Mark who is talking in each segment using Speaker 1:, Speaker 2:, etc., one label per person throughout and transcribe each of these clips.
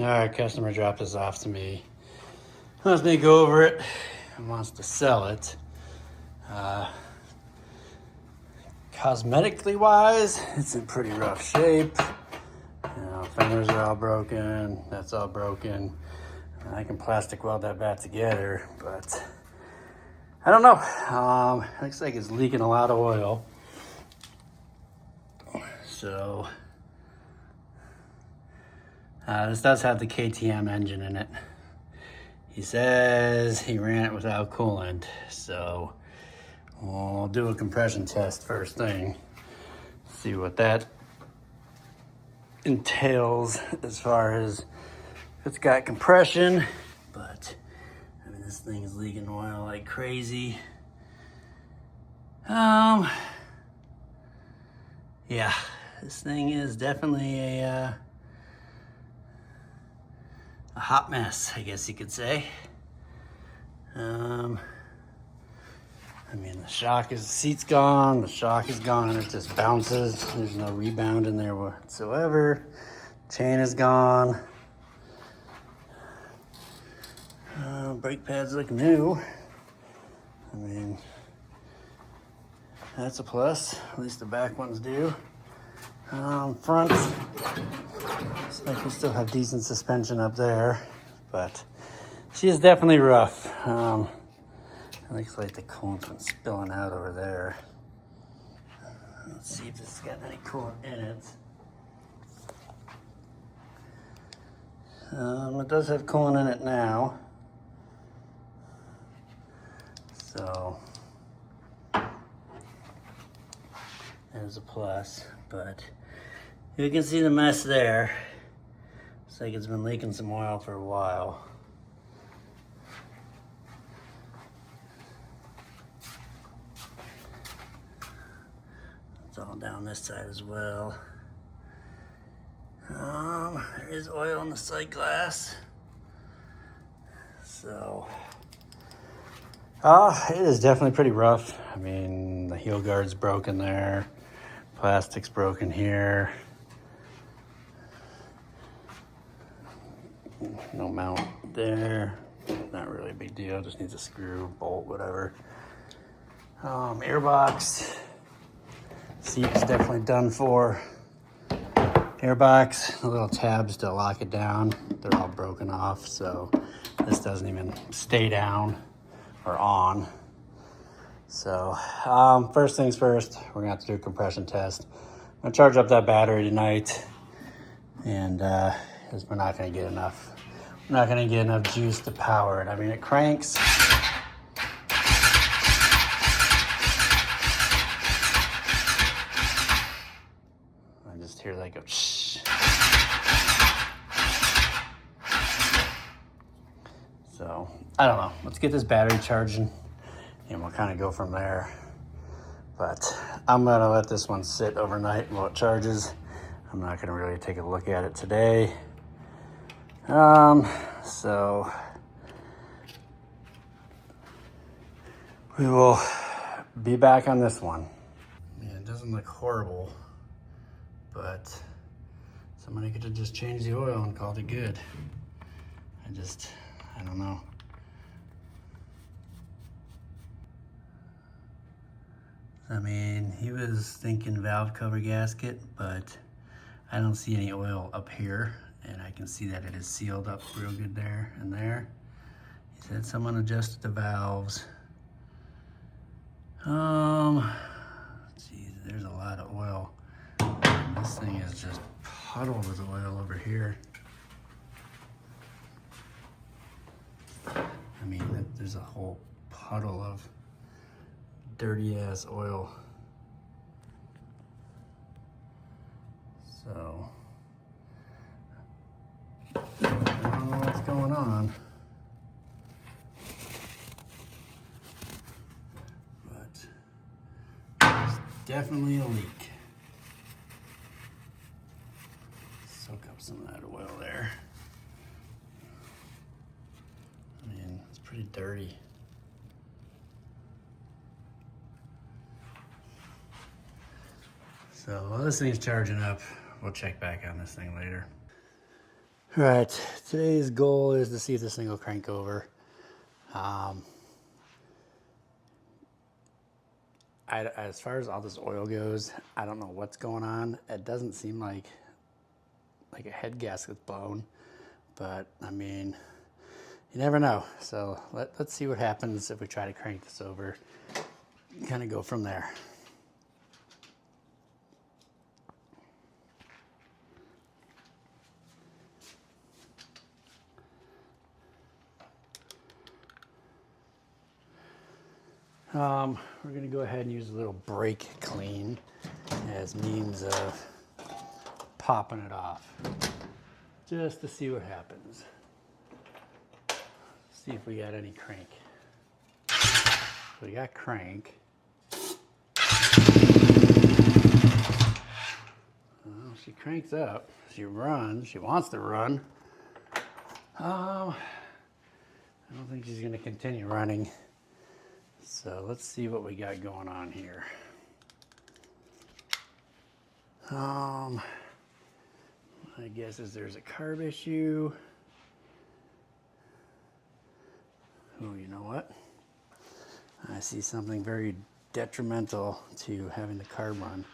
Speaker 1: Alright, customer dropped this off to me. Wants me to go over it and wants to sell it. Cosmetically wise, it's in pretty rough shape. You know, fenders are all broken, that's all broken. I can plastic weld that back together, but I don't know. Looks like it's leaking a lot of oil. So this does have the KTM engine in it. He says he ran it without coolant, so we'll do a compression test first thing. See what that entails as far as if it's got compression. But I mean, this thing is leaking oil like crazy. Yeah, this thing is definitely a hot mess, I guess you could say. I mean, the seat's gone, the shock is gone, and it just bounces. There's no rebound in there whatsoever. Chain is gone. Brake pads look new. I mean, that's a plus. At least the back ones do. Front, looks like we still have decent suspension up there, but she is definitely rough. It looks like the coolant's been spilling out over there. Let's see if this has got any coolant in it. It does have coolant in it now. So there's a plus, but you can see the mess there. Looks like it's been leaking some oil for a while. It's all down this side as well. There is oil on the sight glass. So, it is definitely pretty rough. I mean, the heel guard's broken there. Plastic's broken here. No mount there. Not really a big deal. Just needs a screw, bolt, whatever. Airbox. Seat's definitely done for. Airbox, the little tabs to lock it down, they're all broken off, so this doesn't even stay down or on. So, first things first, we're gonna have to do a compression test. I'm gonna charge up that battery tonight, and because we're not gonna get enough. We're not gonna get enough juice to power it. I mean, it cranks. I just hear that go shh. So, I don't know. Let's get this battery charging and we'll kind of go from there. But I'm gonna let this one sit overnight while it charges. I'm not gonna really take a look at it today. So we will be back on this one. Yeah, it doesn't look horrible, but somebody could have just changed the oil and called it good. I don't know. I mean, he was thinking valve cover gasket, but I don't see any oil up here, and I can see that it is sealed up real good there and there. He said someone adjusted the valves. Geez, there's a lot of oil. This thing is just puddled with oil over here. I mean, there's a whole puddle of dirty ass oil. So, I don't know what's going on. But there's definitely a leak. Soak up some of that oil there. I mean, it's pretty dirty. So while this thing's charging up, we'll check back on this thing later. All right, today's goal is to see if this thing will crank over. As far as all this oil goes, I don't know what's going on. It doesn't seem like a head gasket's blown, but I mean, you never know. So let's see what happens if we try to crank this over. Kind of go from there. We're gonna go ahead and use a little brake clean as means of popping it off, just to see what happens. See if we got any crank. We got crank. Well, she cranks up. She runs. She wants to run. I don't think she's gonna continue running. So let's see what we got going on here. My guess is there's a carb issue. Oh, you know what? I see something very detrimental to having the carb run.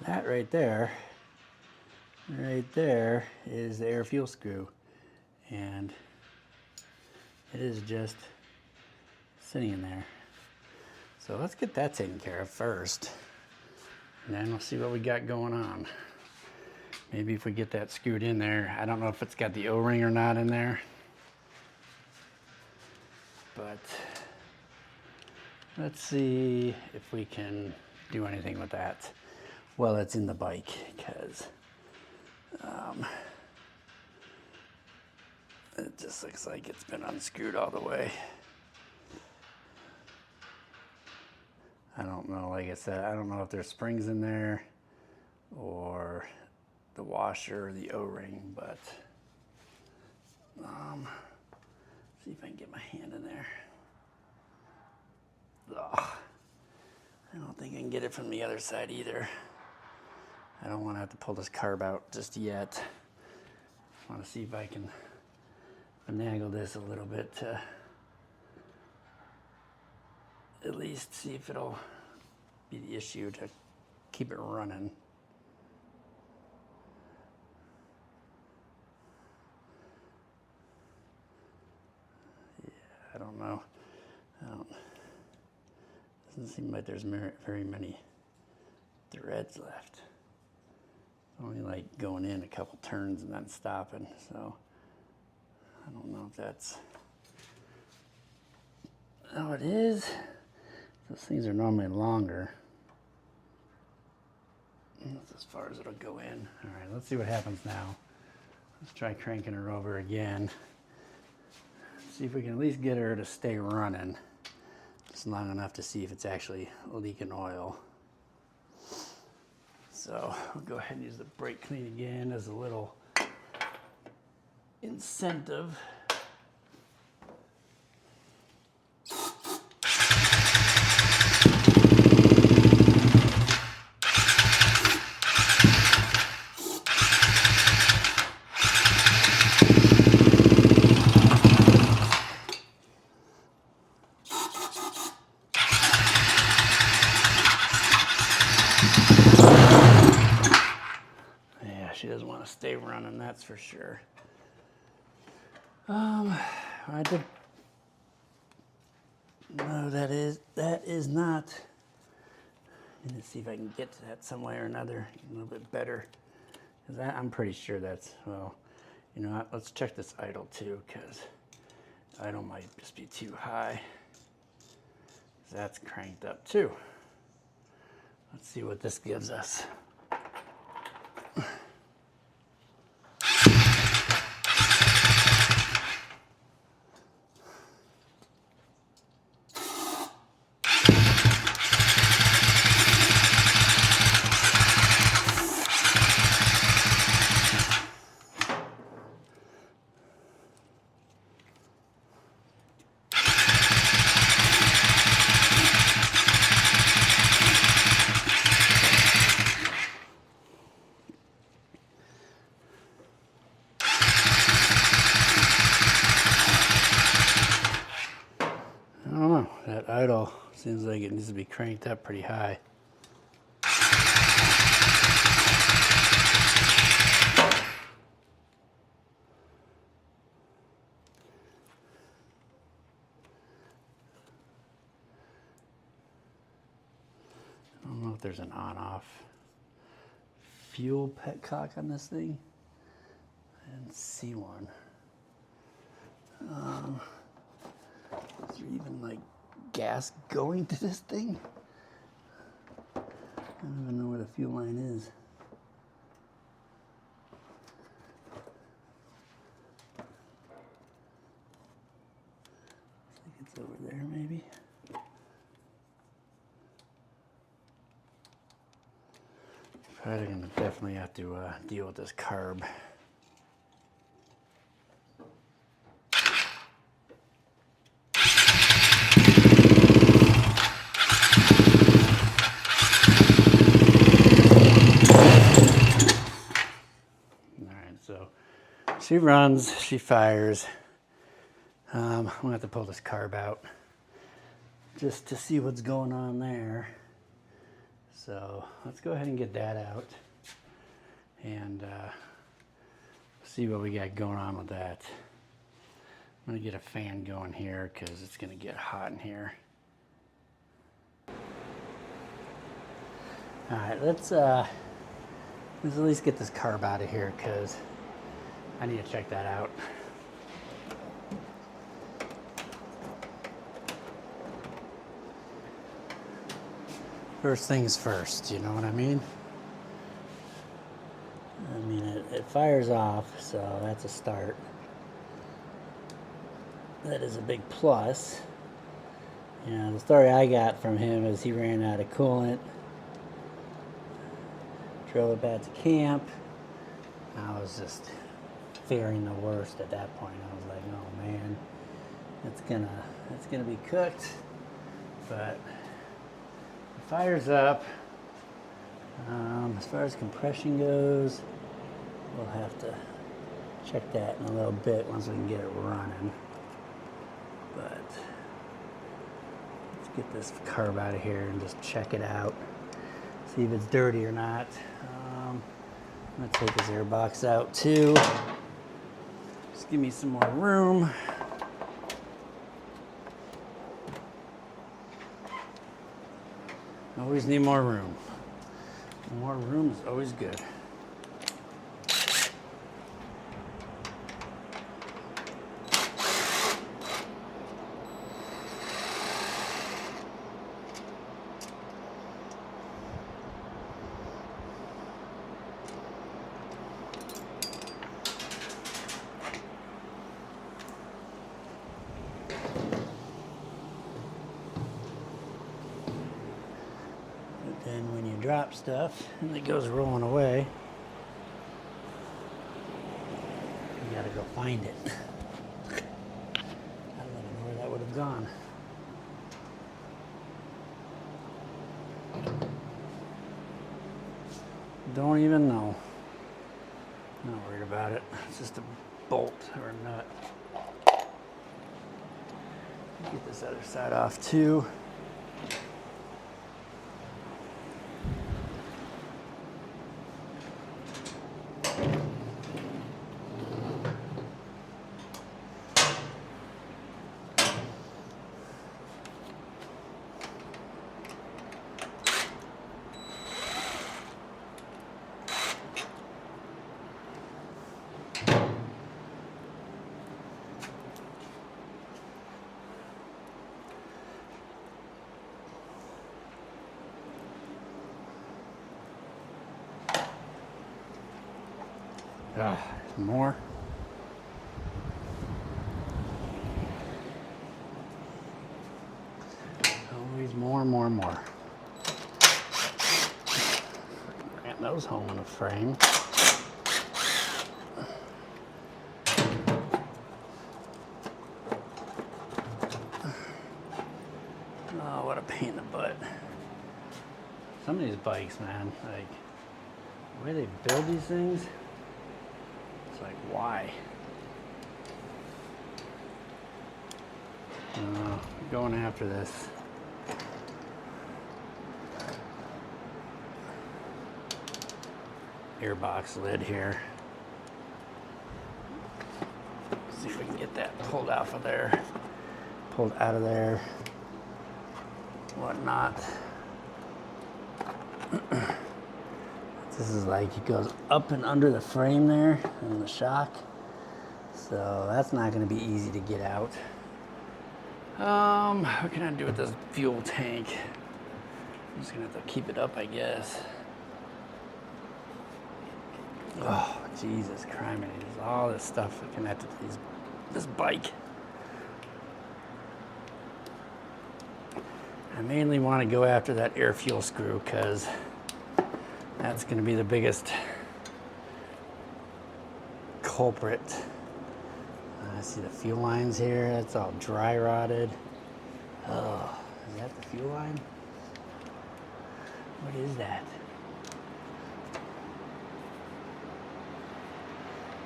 Speaker 1: That right there is the air fuel screw. And it is just sitting in there. So let's get that taken care of first. And then we'll see what we got going on. Maybe if we get that screwed in there. I don't know if it's got the O-ring or not in there. But let's see if we can do anything with that while it's in the bike, because it just looks like it's been unscrewed all the way. I don't know, like I said, I don't know if there's springs in there or the washer or the O-ring, but see if I can get my hand in there. Ugh. I don't think I can get it from the other side either. I don't want to have to pull this carb out just yet. I want to see if I can finagle this a little bit to at least see if it'll be the issue to keep it running. Yeah, I don't know. Doesn't seem like there's very many threads left. It's only like going in a couple turns and then stopping, so I don't know if that's how it is. Those things are normally longer. That's as far as it'll go in. All right, let's see what happens now. Let's try cranking her over again. See if we can at least get her to stay running just long enough to see if it's actually leaking oil. So we'll go ahead and use the brake clean again as a little incentive. She doesn't want to stay running, that's for sure. I did. No, that is not. Let's see if I can get to that some way or another a little bit better. Because I'm pretty sure that's, well, you know what, let's check this idle too, because idle might just be too high. That's cranked up too. Let's see what this gives us. Seems like it needs to be cranked up pretty high. I don't know if there's an on-off fuel petcock on this thing. I didn't see one. Is there even like gas going to this thing? I don't even know where the fuel line is. I think it's over there maybe. Probably gonna definitely have to deal with this carb. So she runs, she fires. I'm gonna have to pull this carb out just to see what's going on there. So let's go ahead and get that out and see what we got going on with that. I'm gonna get a fan going here because it's gonna get hot in here. All right, let's at least get this carb out of here because I need to check that out. First things first, you know what I mean? I mean, it fires off, so that's a start. That is a big plus. You know, the story I got from him is he ran out of coolant, drove it back to camp. I was just fearing the worst at that point. I was like, oh man, it's gonna be cooked. But it fires up. As far as compression goes, we'll have to check that in a little bit once we can get it running. But let's get this carb out of here and just check it out, see if it's dirty or not. I'm gonna take this air box out too. Just give me some more room. Always need more room. More room is always good. And when you drop stuff and it goes rolling away, you gotta go find it. I don't even know where that would have gone. Don't even know. Not worried about it. It's just a bolt or a nut. Get this other side off too. More. Always more. Ran those home in a frame. Oh, what a pain in the butt. Some of these bikes, man, like the way they build these things, it's like, why? Going after this. airbox lid here. See if we can get that pulled out of there. Pulled out of there. Whatnot. This is like, it goes up and under the frame there in the shock. So that's not going to be easy to get out. What can I do with this fuel tank? I'm just going to have to keep it up, I guess. Oh, Jesus Christ, there's all this stuff connected to this bike. I mainly want to go after that air fuel screw because that's going to be the biggest culprit. I see the fuel lines here. It's all dry rotted. Oh, is that the fuel line? What is that?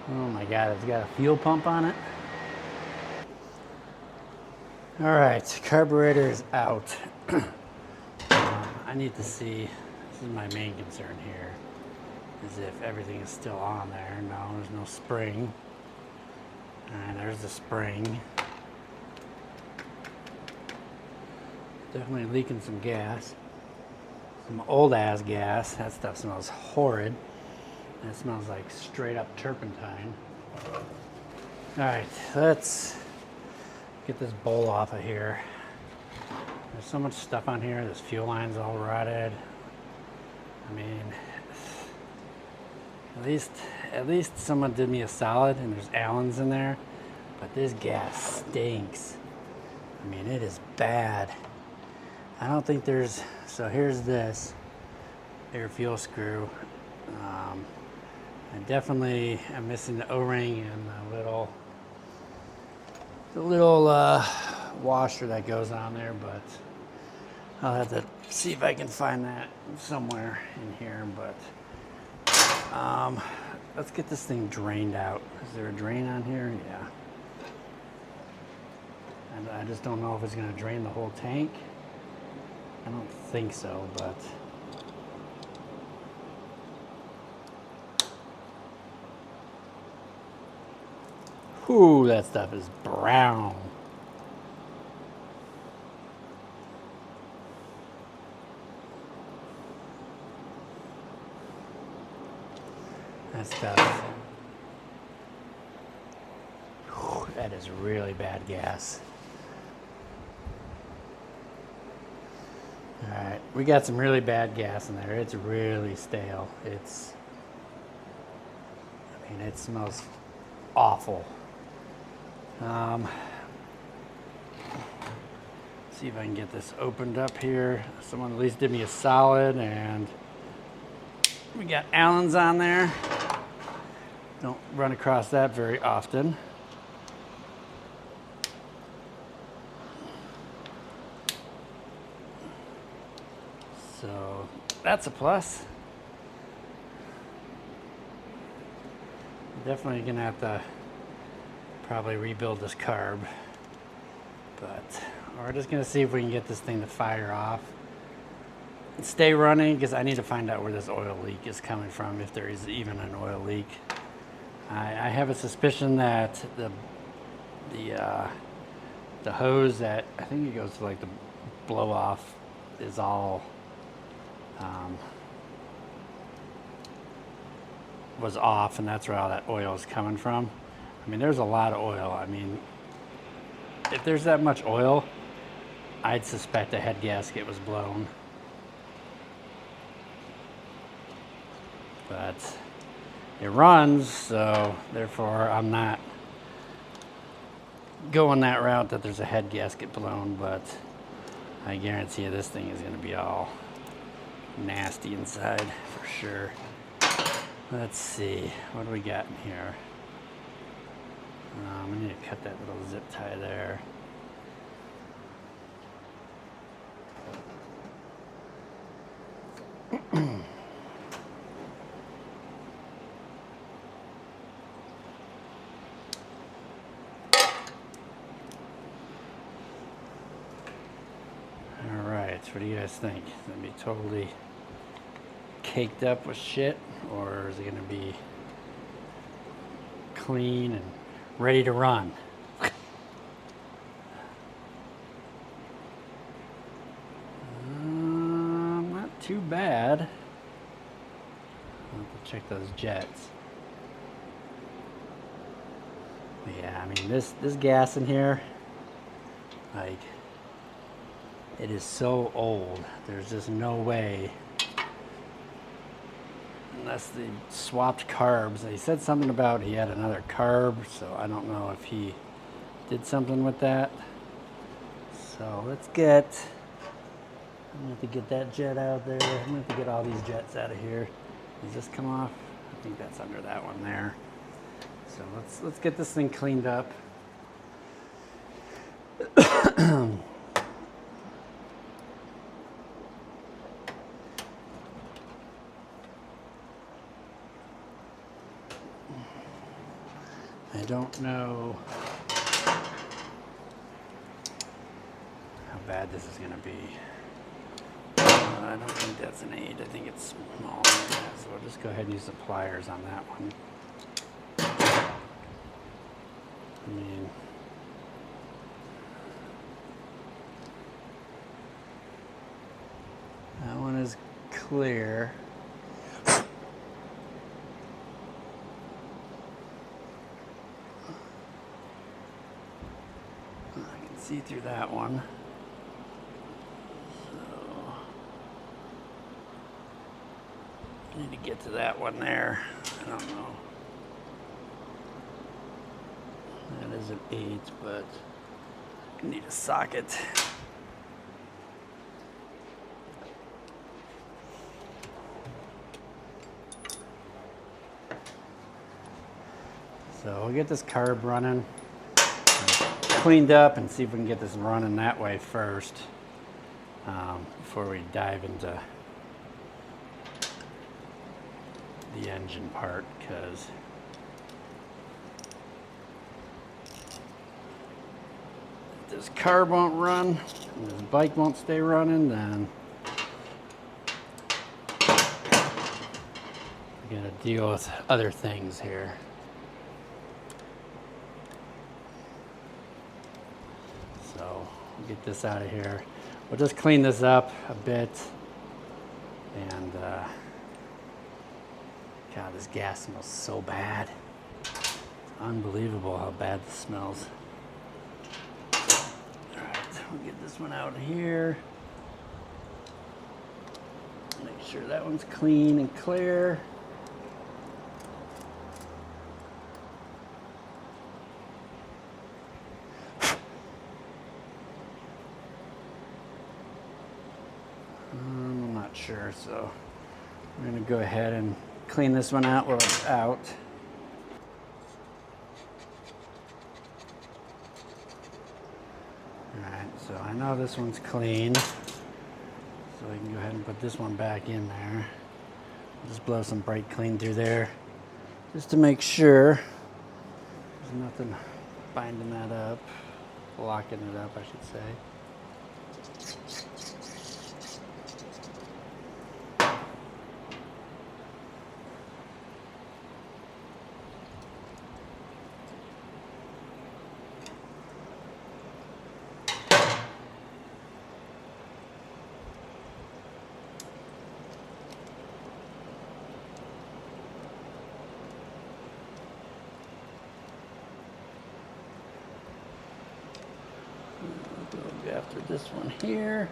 Speaker 1: Oh my God, it's got a fuel pump on it. All right, carburetor is out. I need to see, this is my main concern here, is if everything is still on there. No, there's no spring. All right, there's the spring. Definitely leaking some gas. Some old ass gas. That stuff smells horrid. That smells like straight up turpentine. All right, let's get this bowl off of here. There's so much stuff on here. This fuel line's all rotted. I mean, at least someone did me a solid and there's Allens in there, but this gas stinks. I mean, it is bad. I don't think there's, so here's this air fuel screw. I definitely am missing the O-ring and the little washer that goes on there, but I'll have to see if I can find that somewhere in here. But let's get this thing drained out. Is there a drain on here? Yeah. And I just don't know if it's going to drain the whole tank. I don't think so, but ooh, that stuff is brown. That stuff, whew, that is really bad gas. All right, we got some really bad gas in there. It's really stale. I mean, it smells awful. See if I can get this opened up here. Someone at least did me a solid, and we got Allens on there. Don't run across that very often. So that's a plus. Definitely gonna have to probably rebuild this carb, but we're just gonna see if we can get this thing to fire off and stay running, because I need to find out where this oil leak is coming from, if there is even an oil leak. I have a suspicion that the hose that I think it goes to like the blow off is all was off, and that's where all that oil is coming from. I mean, there's a lot of oil. I mean, if there's that much oil, I'd suspect a head gasket was blown. But it runs, so therefore I'm not going that route that there's a head gasket blown, but I guarantee you this thing is going to be all nasty inside for sure. Let's see, what do we got in here? We need to cut that little zip tie there. All right, what do you guys think? It's gonna be totally caked up with shit, or is it gonna be clean and ready to run? Not too bad. I'll have to check those jets. But yeah, I mean this gas in here, like, it is so old. There's just no way, unless they swapped carbs. He said something about he had another carb, so I don't know if he did something with that. So let's get, I'm gonna have to get that jet out there. I'm gonna have to get all these jets out of here. Does this come off? I think that's under that one there. So let's get this thing cleaned up. I don't know how bad this is going to be. I don't think that's an 8. I think it's small. So we'll just go ahead and use the pliers on that one. I mean, that one is clear. See through that one. So I need to get to that one there. I don't know. That is an 8, but I need a socket. So we'll get this carb running, cleaned up, and see if we can get this running that way first, before we dive into the engine part, because if this carb won't run and this bike won't stay running, then we're gonna deal with other things here. So we'll get this out of here. We'll just clean this up a bit, and God, this gas smells so bad. It's unbelievable how bad this smells. All right, we'll get this one out of here. Make sure that one's clean and clear. I'm not sure, so we're gonna go ahead and clean this one out while it's out. Alright, so I know this one's clean, so we can go ahead and put this one back in there. Just blow some brake clean through there, just to make sure there's nothing binding that up, locking it up, I should say. Go after this one here.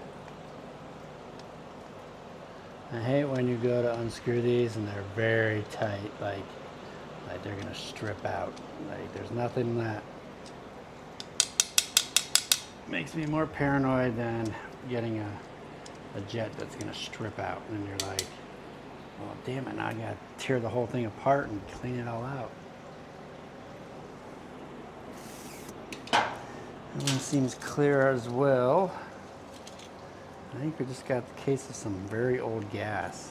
Speaker 1: I hate when you go to unscrew these and they're very tight, like they're gonna strip out. Like there's nothing that makes me more paranoid than getting a jet that's gonna strip out, and you're like, well, damn it, now I gotta tear the whole thing apart and clean it all out. That one seems clear as well. I think we just got the case of some very old gas.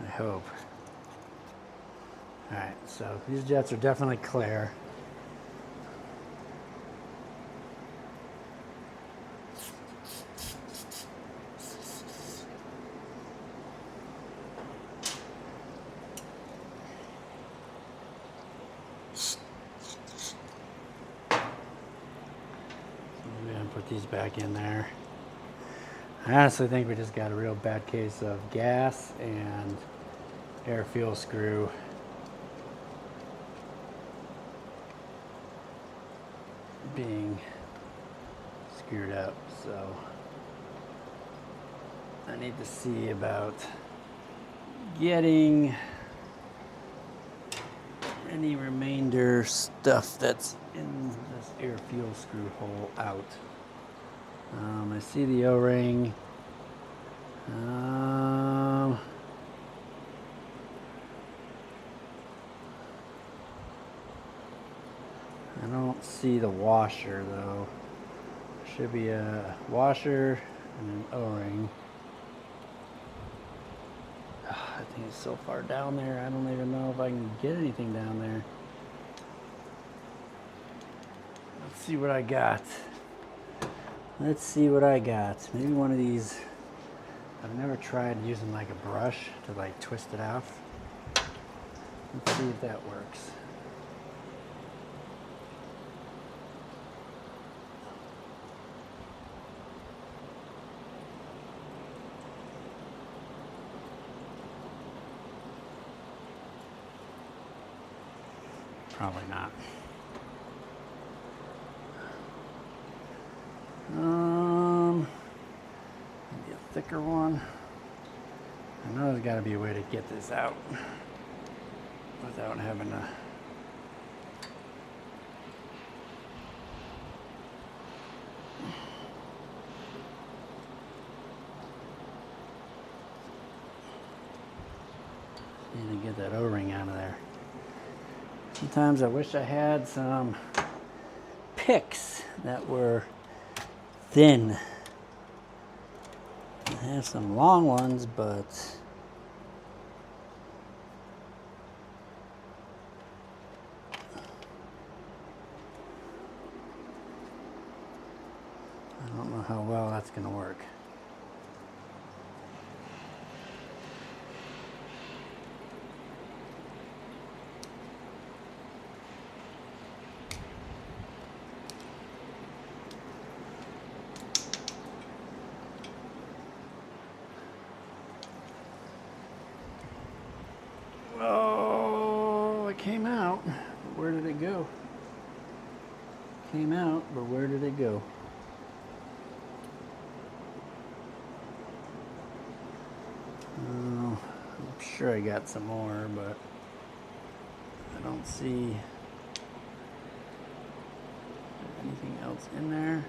Speaker 1: I hope. Alright, so these jets are definitely clear. these back in there. I honestly think we just got a real bad case of gas and air fuel screw being screwed up, so I need to see about getting any remainder stuff that's in this air fuel screw hole out. I see the O-ring. I don't see the washer though. There should be a washer and an O-ring. I think it's so far down there, I don't even know if I can get anything down there. Let's see what I got. Let's see what I got. Maybe one of these. I've never tried using like a brush to like twist it off. Let's see if that works. Probably not. Maybe a thicker one. I know there's got to be a way to get this out without having to. Need to get that O-ring out of there. Sometimes I wish I had some picks that were thin. I have some long ones, but I don't know how well that's going to work. Oh, it came out. Where did it go? Came out, but where did it go? I'm sure I got some more, but I don't see anything else in there.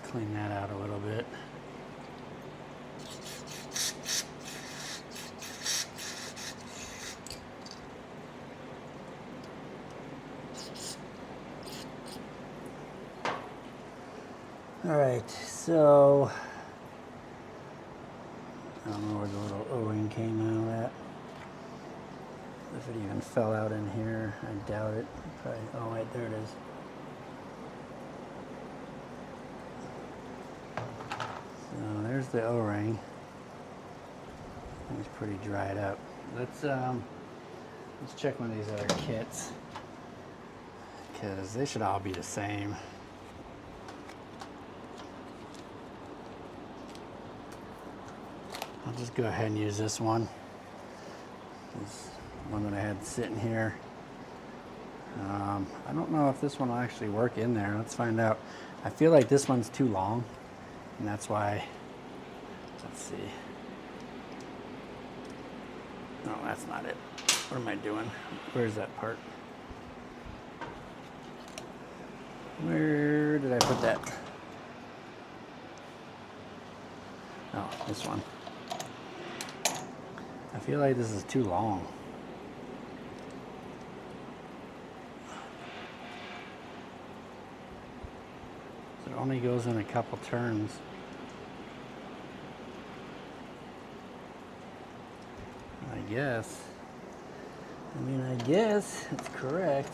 Speaker 1: Clean that out a little bit. All right, so I don't know where the little O-ring came out at. If it even fell out in here, I doubt it. Probably, oh wait, there it is. So there's the O-ring. It's pretty dried up. Let's check one of these other kits because they should all be the same. I'll just go ahead and use this one. This one that I had sitting here. I don't know if this one will actually work in there. Let's find out. I feel like this one's too long. And that's why, let's see. No, that's not it. What am I doing? Where's that part? Where did I put that? Oh, this one. I feel like this is too long. So it only goes in a couple turns. I guess it's correct.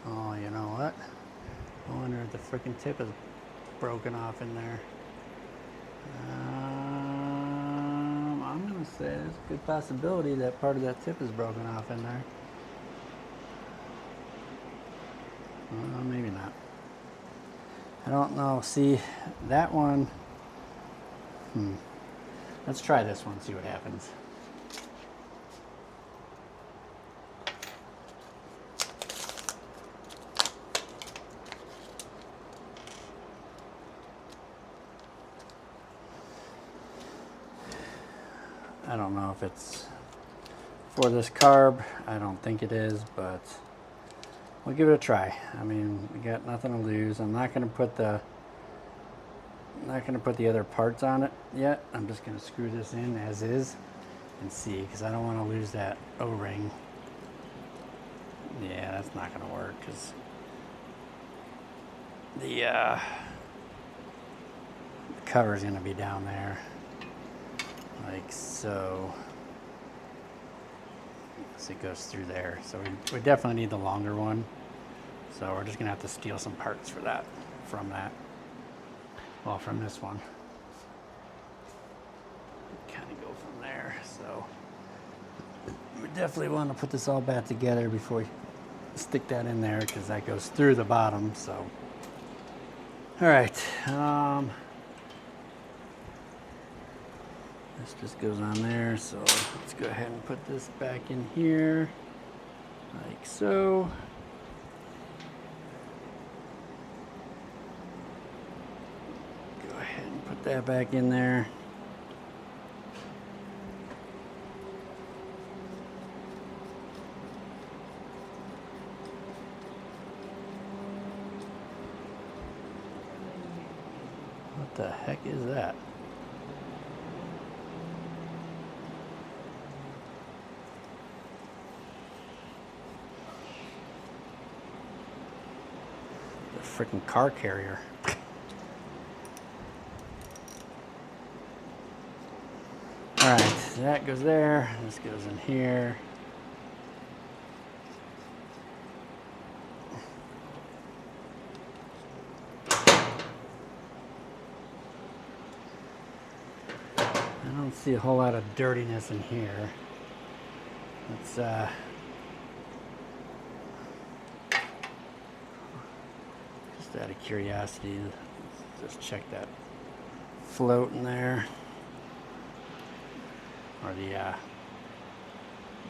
Speaker 1: Oh, you know what? I wonder if the freaking tip is broken off in there. I'm gonna say there's a good possibility that part of that tip is broken off in there. Maybe not. I don't know. See, that one. Let's try this one, see what happens. I don't know if it's for this carb. I don't think it is, but we'll give it a try. I mean, we got nothing to lose. I'm not going to put the other parts on it yet. I'm just going to screw this in as is and see, because I don't want to lose that O-ring. Yeah, that's not going to work because the cover is going to be down there. Like so. So it goes through there. So we definitely need the longer one. So we're just gonna have to steal some parts for that, from this one. Kind of go from there. So we definitely want to put this all back together before we stick that in there, because that goes through the bottom. So all right. This just goes on there, so let's go ahead and put this back in here, like so. Go ahead and put that back in there. What the heck is that? Freaking car carrier. All right, so that goes there. This goes in here. I don't see a whole lot of dirtiness in here. Let's just out of curiosity, let's just check that float in there, or the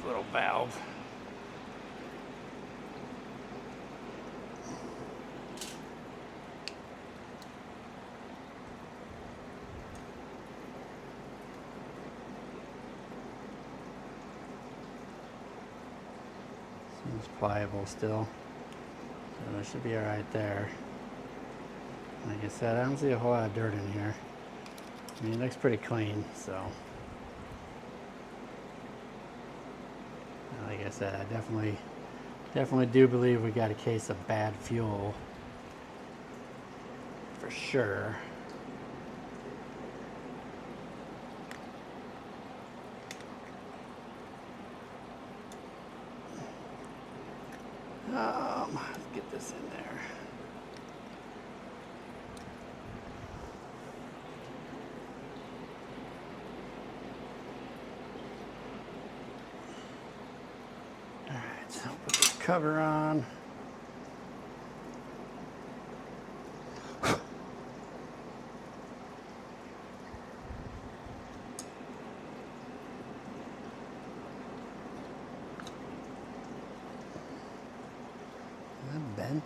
Speaker 1: little valve. Seems pliable still, so that should be all right there. Like I said, I don't see a whole lot of dirt in here. I mean, it looks pretty clean, so. Like I said, I definitely do believe we got a case of bad fuel, for sure. Let's get this in there. All right, so I'll put this cover on. Bent.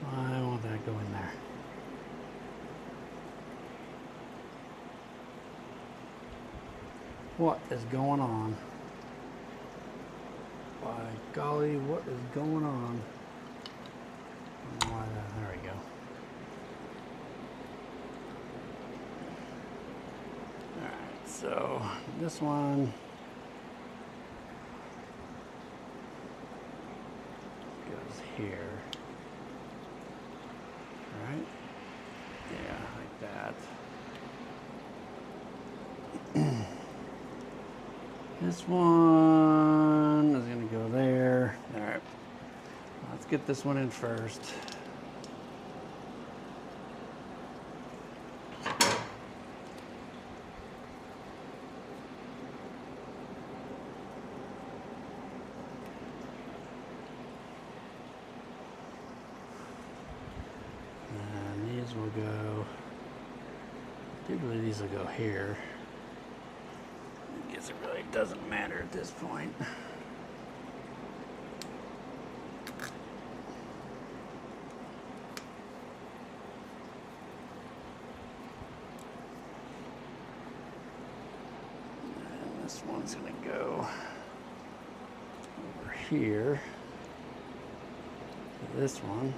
Speaker 1: Why won't that go in there? What is going on? By golly, what is going on? I don't know why that, there we go. so this one goes here, right? Yeah, like that. This one is gonna go there. All right, let's get this one in first. And these will go, I do believe these will go here. I guess it really doesn't matter at this point. And this one's gonna go over here. This one.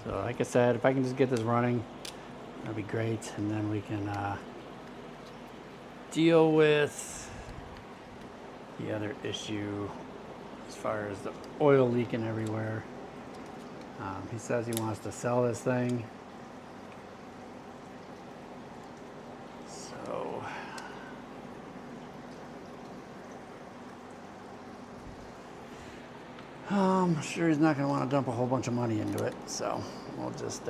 Speaker 1: So like I said, if I can just get this running, that'd be great. And then we can deal with the other issue as far as the oil leaking everywhere. He says he wants to sell this thing. So I'm sure he's not going to want to dump a whole bunch of money into it, so we'll just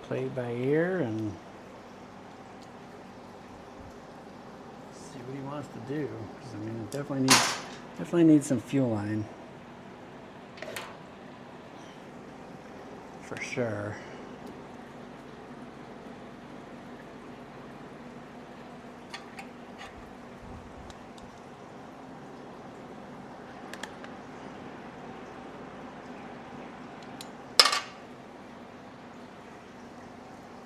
Speaker 1: play it by ear and see what he wants to do. 'Cause, I mean, it definitely needs some fuel line for sure.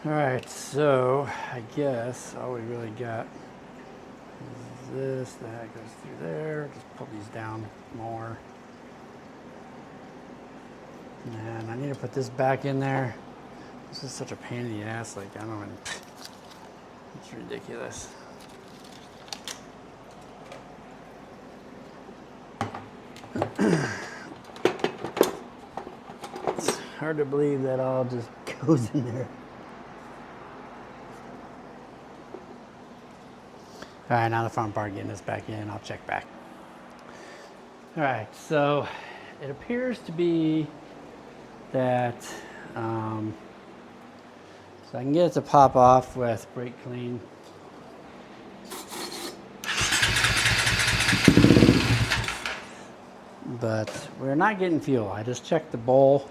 Speaker 1: All right, so I guess all we really got is this, that goes through there. Just pull these down more. And I need to put this back in there. This is such a pain in the ass, like I don't even, it's ridiculous. It's hard to believe that all just goes in there. All right, now the fun part, getting this back in, I'll check back. All right, so it appears to be that, so I can get it to pop off with brake clean. But we're not getting fuel. I just checked the bowl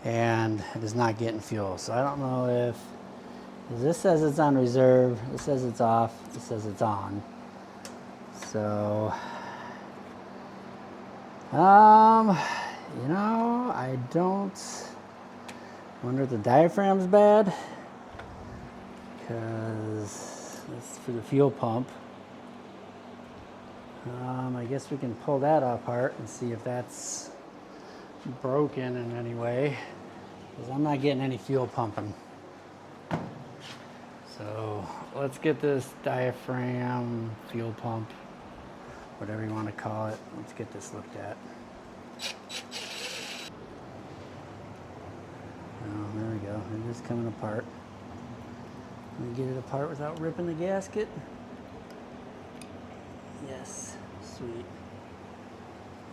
Speaker 1: and it is not getting fuel. So I don't know if, this says it's on reserve, this says it's off, this says it's on. So, you know, I don't wonder if the diaphragm's bad, because it's for the fuel pump. I guess we can pull that apart and see if that's broken in any way, because I'm not getting any fuel pumping. So let's get this diaphragm, fuel pump, whatever you want to call it. Let's get this looked at. Oh, there we go. It is coming apart. Can we get it apart without ripping the gasket? Yes, sweet.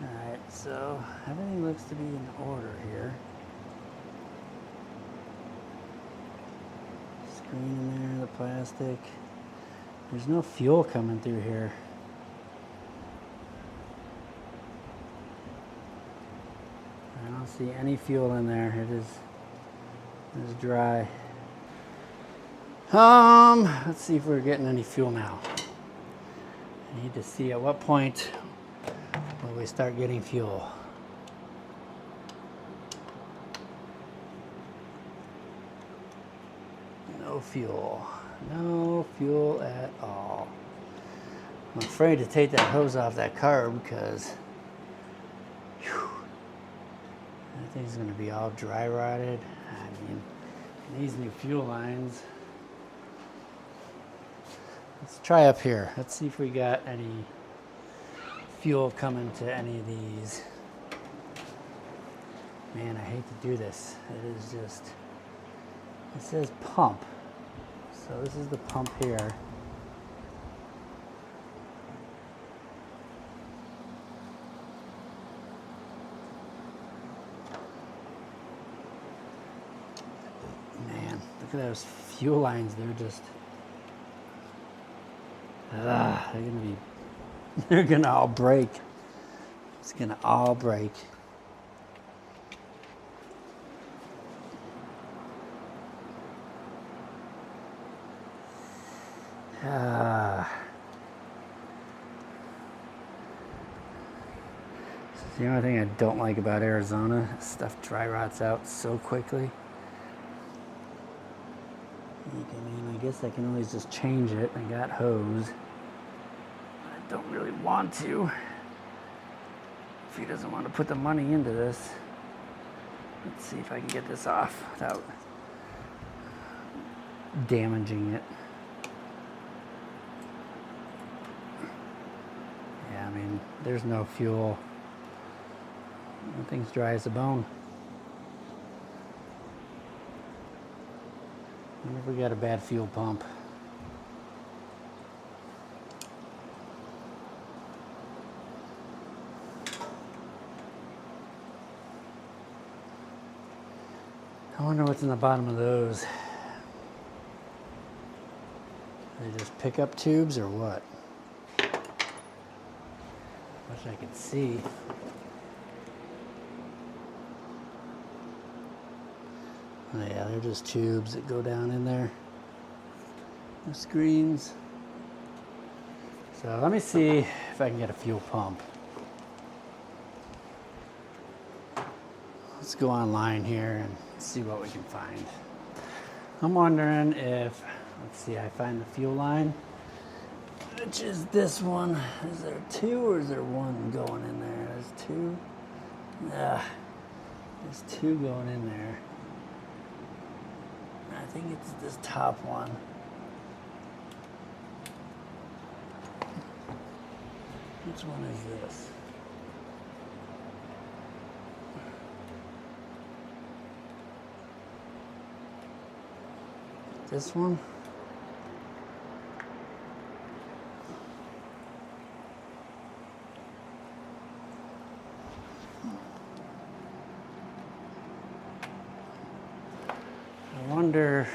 Speaker 1: Alright, so everything looks to be in order here. Screen in there, the plastic. There's no fuel coming through here. I don't see any fuel in there. It is dry. Let's see if we're getting any fuel now. I need to see at what point will we start getting fuel. No fuel. No fuel at all. I'm afraid to take that hose off that carb because I thing's gonna be all dry rotted. I mean, these new fuel lines. Let's try up here. Let's see if we got any fuel coming to any of these. Man, I hate to do this. It is just, it says pump. So this is the pump here. Man, look at those fuel lines. They're just, they're gonna all break. It's gonna all break. The only thing I don't like about Arizona, stuff dry rots out so quickly. I guess I can always just change it. I got hose. I don't really want to. If he doesn't want to put the money into this. Let's see if I can get this off without damaging it. Yeah, I mean, there's no fuel. Everything's dry as a bone. I wonder if we got a bad fuel pump. I wonder what's in the bottom of those. Are they just pickup tubes or what? Wish I could see. Oh yeah, they're just tubes that go down in there. The screens. So let me see if I can get a fuel pump. Let's go online here and see what we can find. I'm wondering if, let's see, I find the fuel line, which is this one. Is there two or is there one going in there? There's two. There's two going in there. I think it's this top one. Which one is this? This one? I wonder.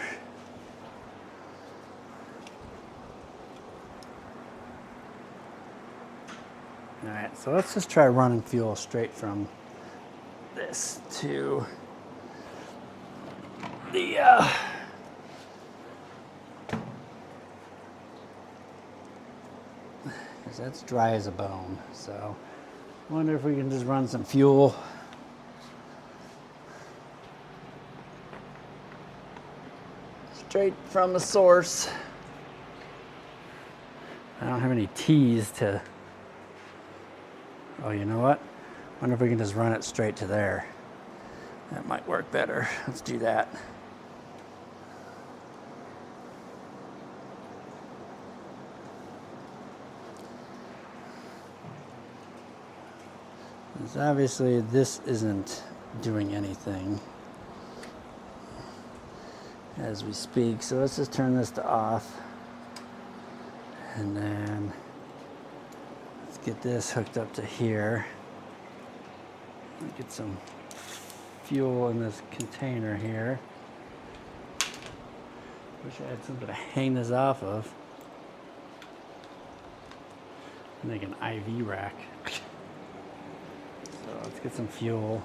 Speaker 1: All right, so let's just try running fuel straight from this to the because that's dry as a bone. So I wonder if we can just run some fuel. Straight from the source. I don't have any T's to, oh, you know what? Wonder if we can just run it straight to there. That might work better. Let's do that. Because obviously this isn't doing anything as we speak. So let's just turn this to off. And then let's get this hooked up to here. Get some fuel in this container here. Wish I had something to hang this off of. Make an IV rack. So let's get some fuel.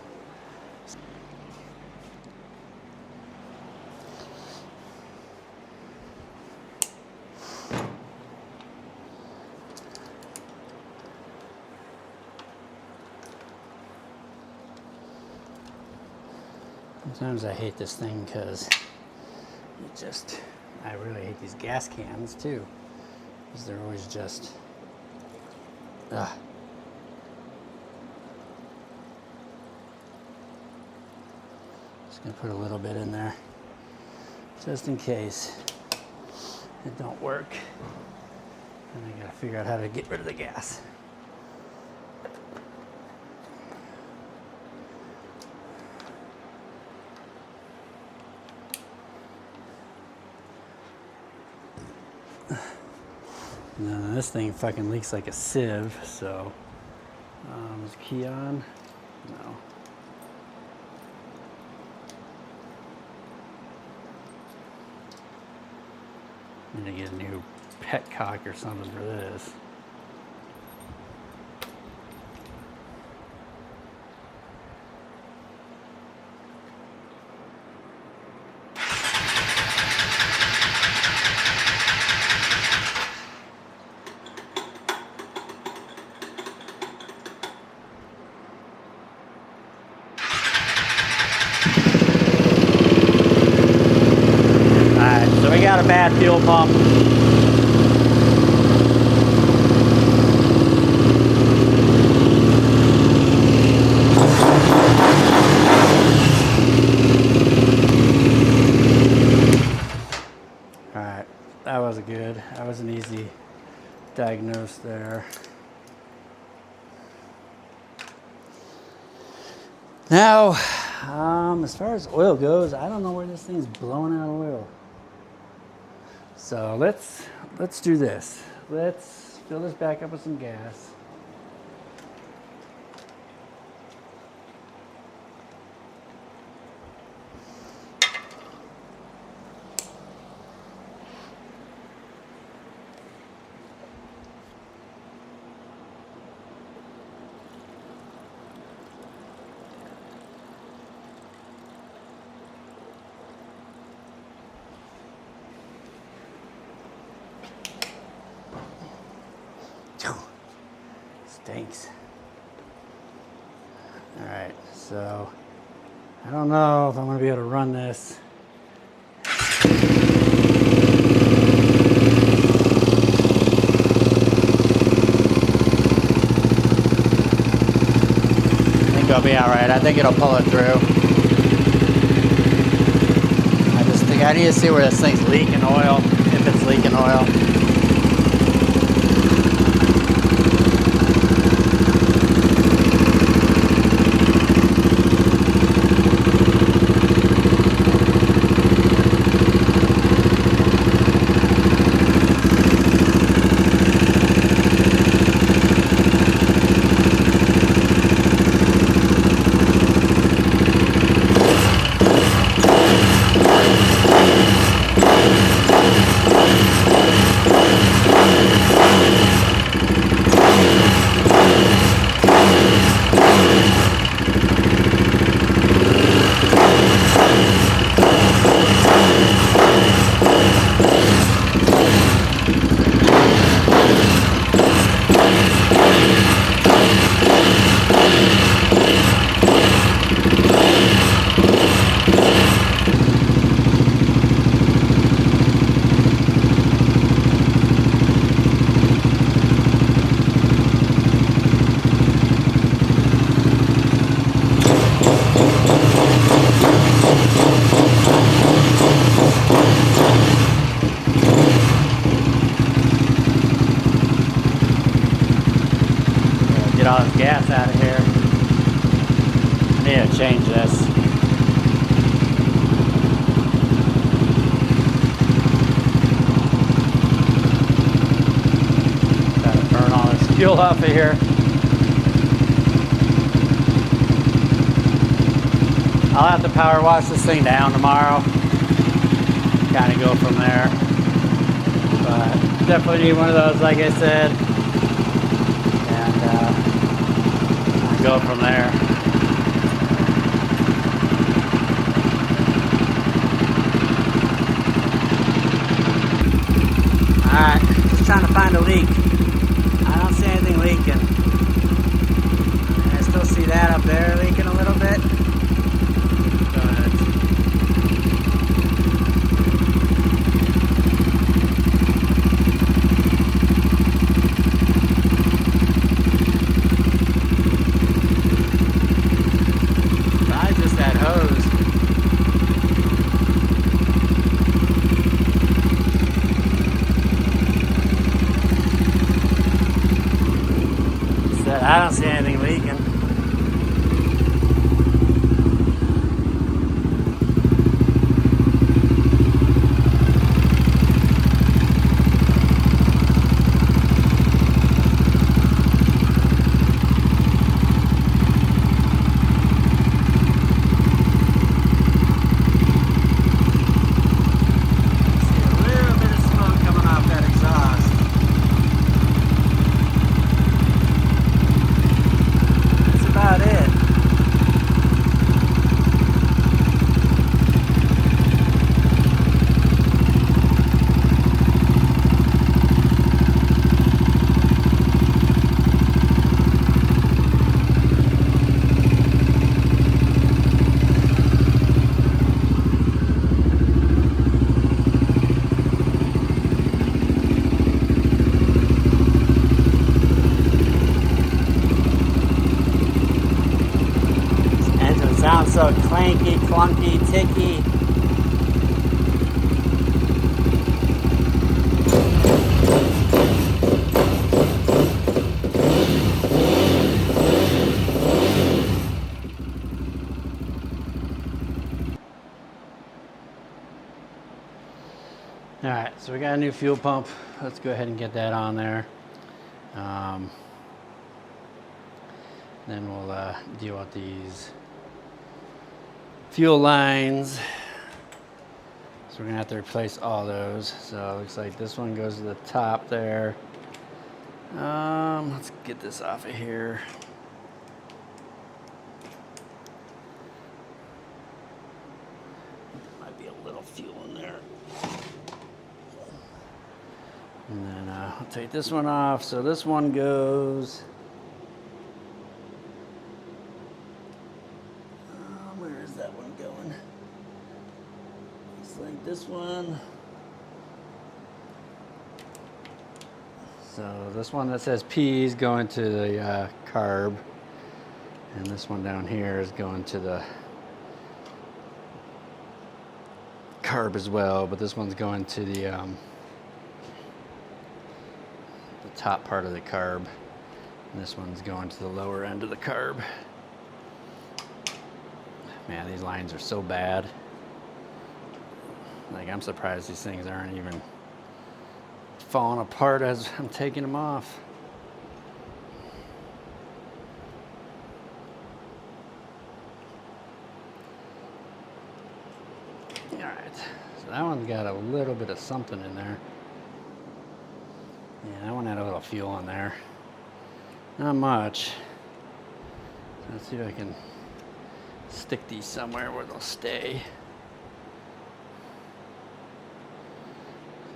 Speaker 1: Sometimes I hate this thing because I really hate these gas cans too. Because they're always just, Just gonna put a little bit in there, just in case it don't work. And I gotta figure out how to get rid of the gas. Now this thing fucking leaks like a sieve, so is the key on? No. I'm gonna get a new petcock or something for this. So we got a bad fuel pump. Alright, that was good. That was an easy diagnose there. Now, as far as oil goes, I don't know where this thing's blowing out oil. So let's do this. Let's fill this back up with some gas. Stinks. All right, so I don't know if I'm gonna be able to run this. I think I'll be all right. I think it'll pull it through. I just think I need to see where this thing's leaking oil, if it's leaking oil. All this gas out of here. I need to change this. Gotta burn all this fuel off of here. I'll have to power wash this thing down tomorrow. Kind of go from there. But definitely need one of those, like I said. Go from there. Alright, just trying to find a leak. I don't see anything leaking. I still see that up there leaking a little bit. Probably just that hose. clanky, clunky, ticky. All right, so we got a new fuel pump. Let's go ahead and get that on there. Then we'll deal with these fuel lines. So we're gonna have to replace all those. So it looks like this one goes to the top there. Let's get this off of here. Might be a little fuel in there. And then I'll take this one off. So this one goes. Where is that one going? Looks like this one. So this one that says P is going to the carb. And this one down here is going to the carb as well. But this one's going to the top part of the carb. And this one's going to the lower end of the carb. Man, these lines are so bad. Like, I'm surprised these things aren't even falling apart as I'm taking them off. All right, so that one's got a little bit of something in there. Yeah, that one had a little fuel in there. Not much. Let's see if I can stick these somewhere where they'll stay.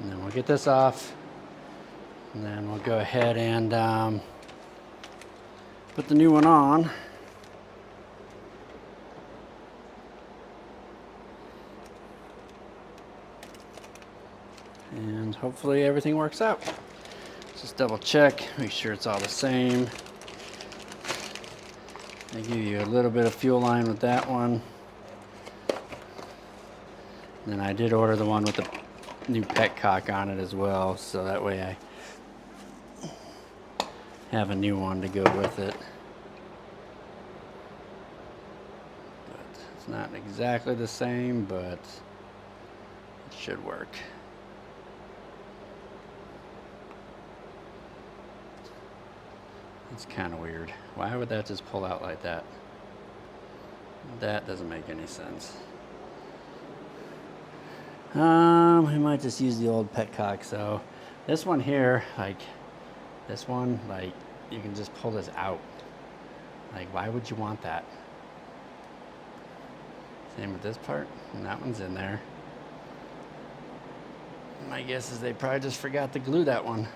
Speaker 1: And then we'll get this off. And then we'll go ahead and put the new one on. And hopefully everything works out. Just double check, make sure it's all the same. I give you a little bit of fuel line with that one. And then I did order the one with the new petcock on it as well, so that way I have a new one to go with it. But it's not exactly the same, but it should work. It's kind of weird. Why would that just pull out like that? That doesn't make any sense. We might just use the old petcock. So this one here, like this one, like you can just pull this out. Like, why would you want that? Same with this part, and that one's in there. My guess is they probably just forgot to glue that one,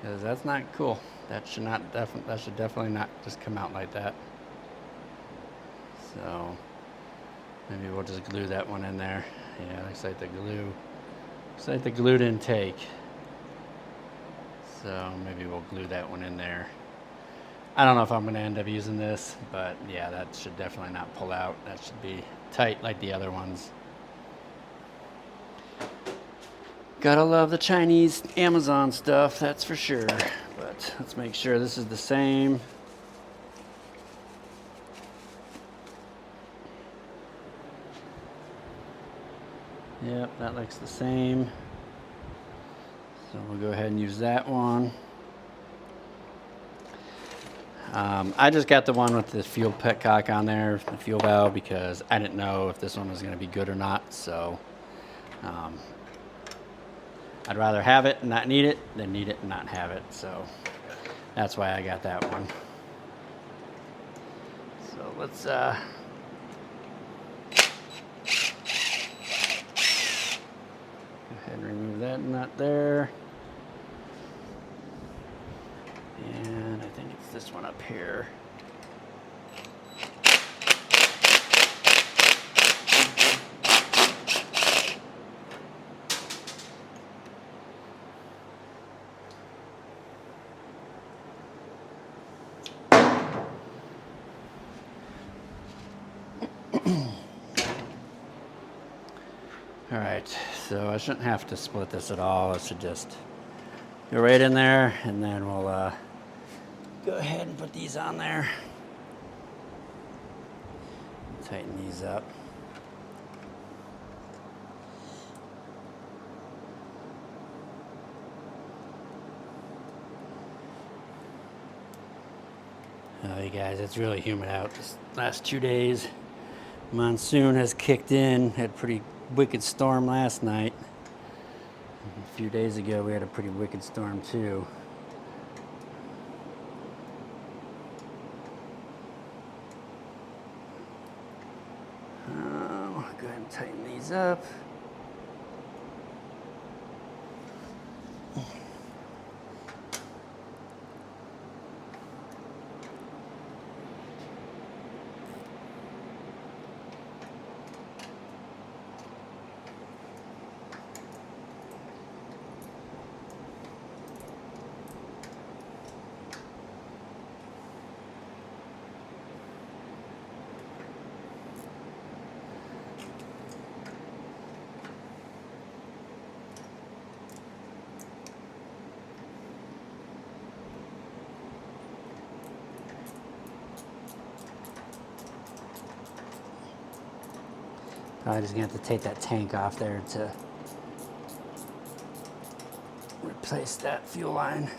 Speaker 1: because that's not cool. That should definitely not just come out like that. So maybe we'll just glue that one in there. Yeah, looks like the glue didn't take. So maybe we'll glue that one in there. I don't know if I'm going to end up using this, but yeah, that should definitely not pull out. That should be tight like the other ones. Gotta love the Chinese Amazon stuff, that's for sure. But let's make sure this is the same. Yep, that looks the same. So we'll go ahead and use that one. I just got the one with the fuel petcock on there, the fuel valve, because I didn't know if this one was going to be good or not. So I'd rather have it and not need it than need it and not have it. So that's why I got that one. So let's go ahead and remove that nut there. And I think it's this one up here. All right, so I shouldn't have to split this at all. I should just go right in there, and then we'll go ahead and put these on there. Tighten these up. Oh, you guys, it's really humid out this last 2 days. Monsoon has kicked in. Had a pretty wicked storm last night. A few days ago, we had a pretty wicked storm too. Go ahead and tighten these up. Probably just gonna have to take that tank off there to replace that fuel line.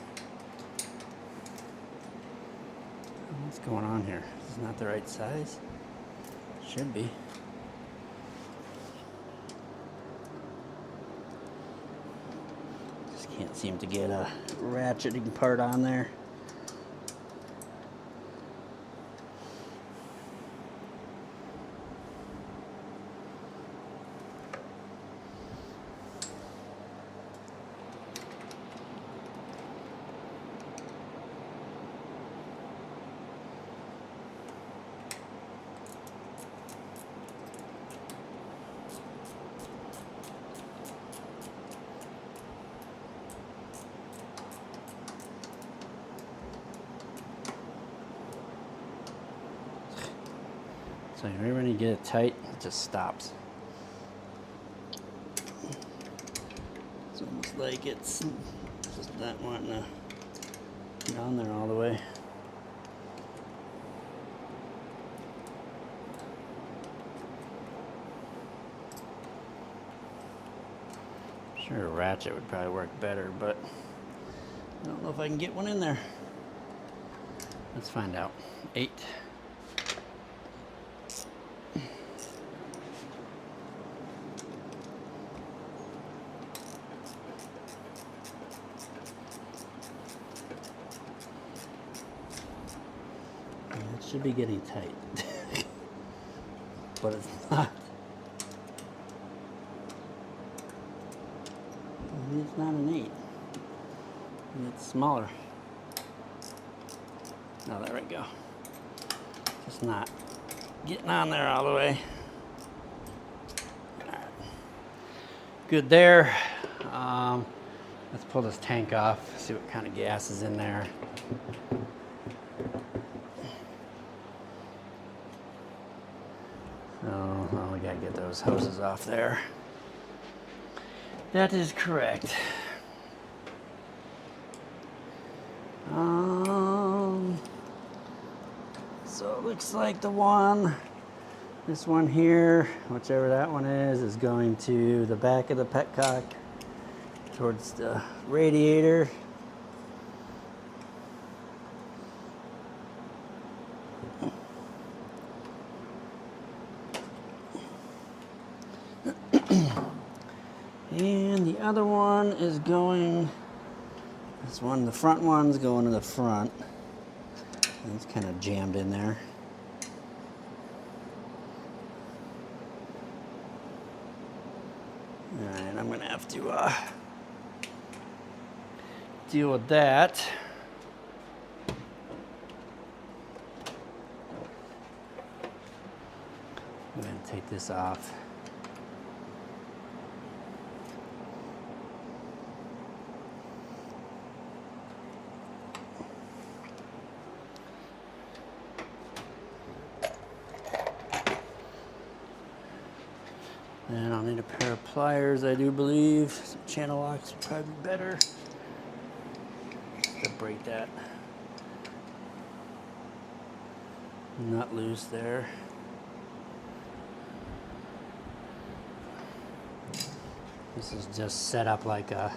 Speaker 1: What's going on here? This is not the right size. Should be. Just can't seem to get a ratcheting part on there. So right when you get it tight, it just stops. It's almost like it's just not wanting to get on there all the way. Sure, a ratchet would probably work better, but I don't know if I can get one in there. Let's find out. 8. It should be getting tight, but it's not. It's not an 8. It's smaller. Oh, there we go. Just not getting on there all the way. All right. Good there. Let's pull this tank off, see what kind of gas is in there. So, well, we gotta get those hoses off there. That is correct. So it looks like this one here, whichever that one is going to the back of the petcock towards the radiator. And the other one is going, the front one's going to the front. It's kind of jammed in there. All right, I'm gonna have to deal with that. I'm gonna take this off. And I'll need a pair of pliers, I do believe. Some channel locks would probably be better. Just to break that nut loose there. This is just set up like a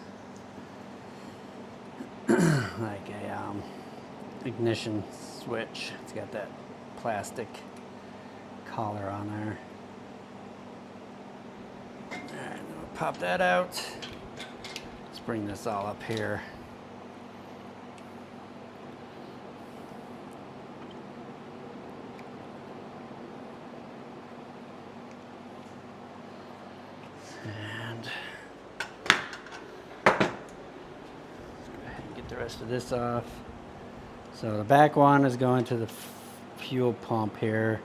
Speaker 1: ignition switch. It's got that plastic collar on there. Alright, we'll pop that out. Let's bring this all up here. And let's go ahead and get the rest of this off. So the back one is going to the fuel pump here.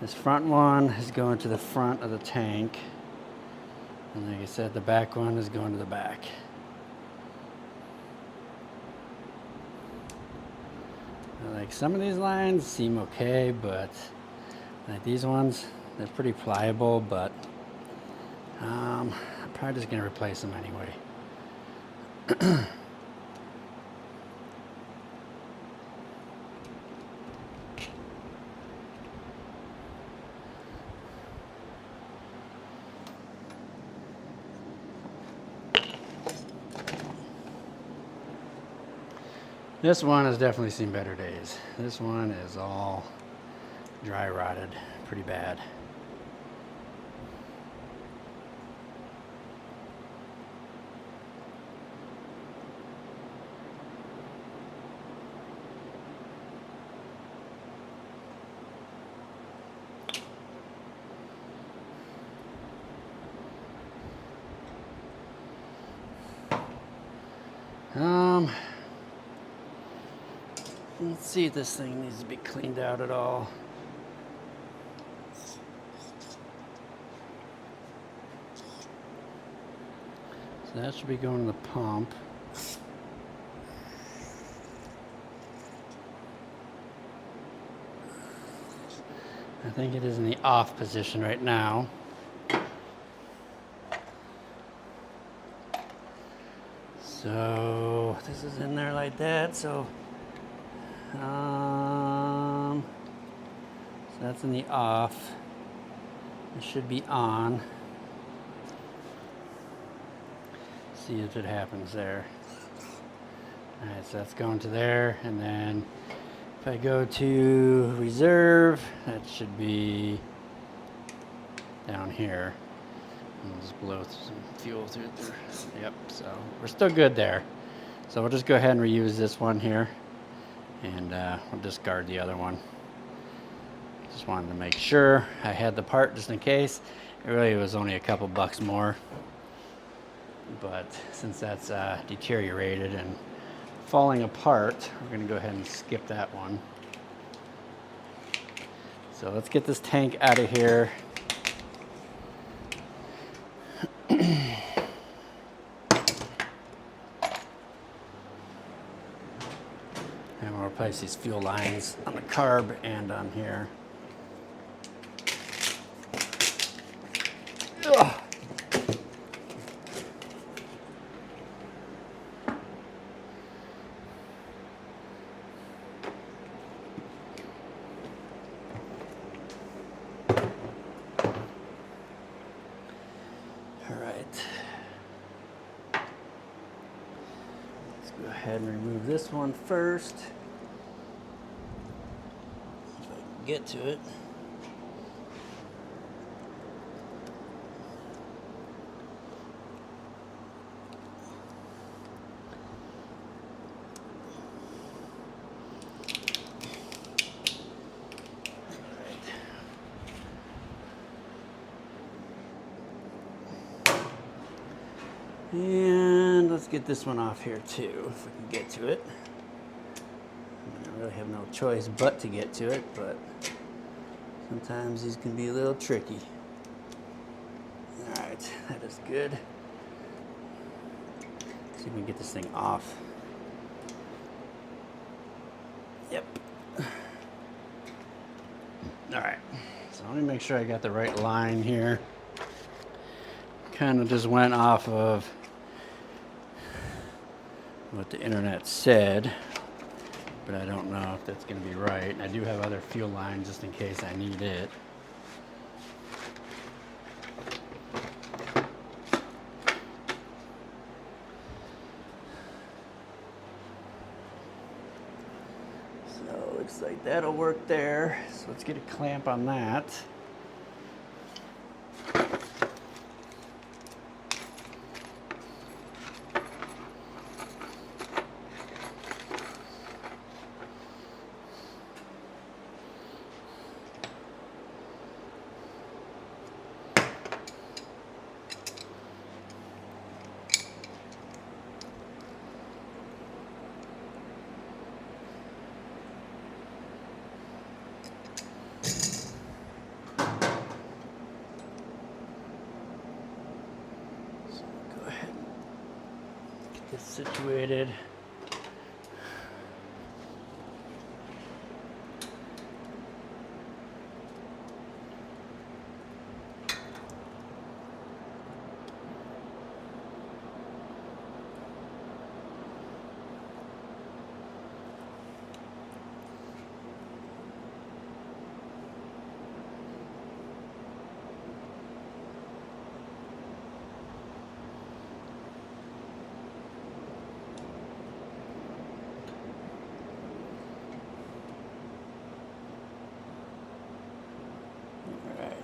Speaker 1: This front one is going to the front of the tank. And like I said, the back one is going to the back. Like some of these lines seem okay, but like these ones, they're pretty pliable, but I'm probably just gonna replace them anyway. This one has definitely seen better days. This one is all dry rotted, pretty bad. Let's see if this thing needs to be cleaned out at all. So that should be going to the pump. I think it is in the off position right now. So this is in there like that, so that's in the off. It should be on. See if it happens there. Alright, so that's going to there, and then if I go to reserve, that should be down here. I'll just blow some fuel through there. Yep, so we're still good there. So we'll just go ahead and reuse this one here, and we'll discard the other one. Just wanted to make sure I had the part just in case. It really was only a couple bucks more, but since that's deteriorated and falling apart, we're going to go ahead and skip that one. So let's get this tank out of here. And we'll replace these fuel lines on the carb and on here. Ugh. All right. Let's go ahead and remove this one first. If I can get to it. And let's get this one off here too, if we can get to it. I really have no choice but to get to it, but sometimes these can be a little tricky. All right, that is good. See if we can get this thing off. Yep. All right, so let me make sure I got the right line here. kind of just went off of what the internet said, but I don't know if that's going to be right. I do have other fuel lines just in case I need it. So looks like that'll work there. So let's get a clamp on that. Get situated.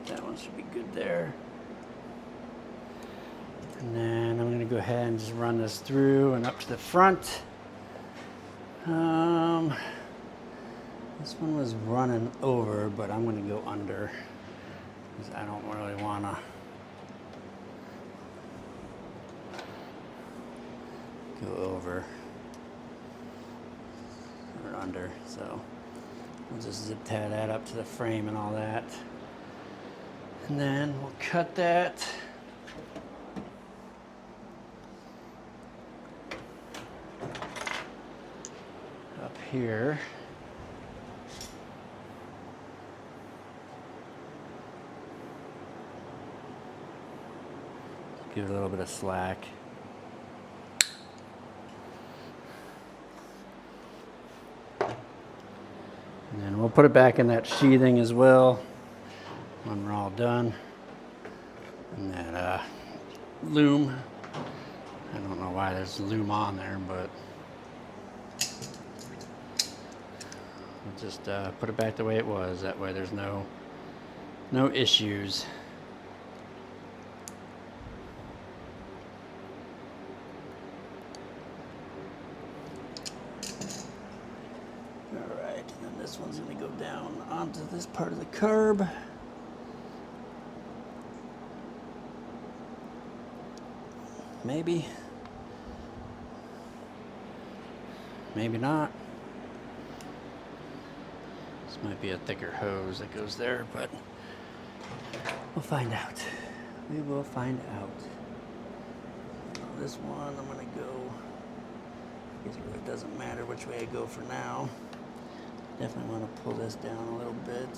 Speaker 1: That one should be good there. And then I'm going to go ahead and just run this through and up to the front. This one was running over, but I'm going to go under because I don't really want to go over or under. So we'll just zip tie that up to the frame and all that. And then we'll cut that. Up here. Give it a little bit of slack. And then we'll put it back in that sheathing as well when we're all done. And that loom, I don't know why there's loom on there, but we'll just put it back the way it was. That way there's no issues. All right, and then this one's gonna go down onto this part of the curb. Maybe. Maybe not. This might be a thicker hose that goes there, but we'll find out. We will find out. This one, I'm gonna go, I guess it really doesn't matter which way I go for now. Definitely want to pull this down a little bit.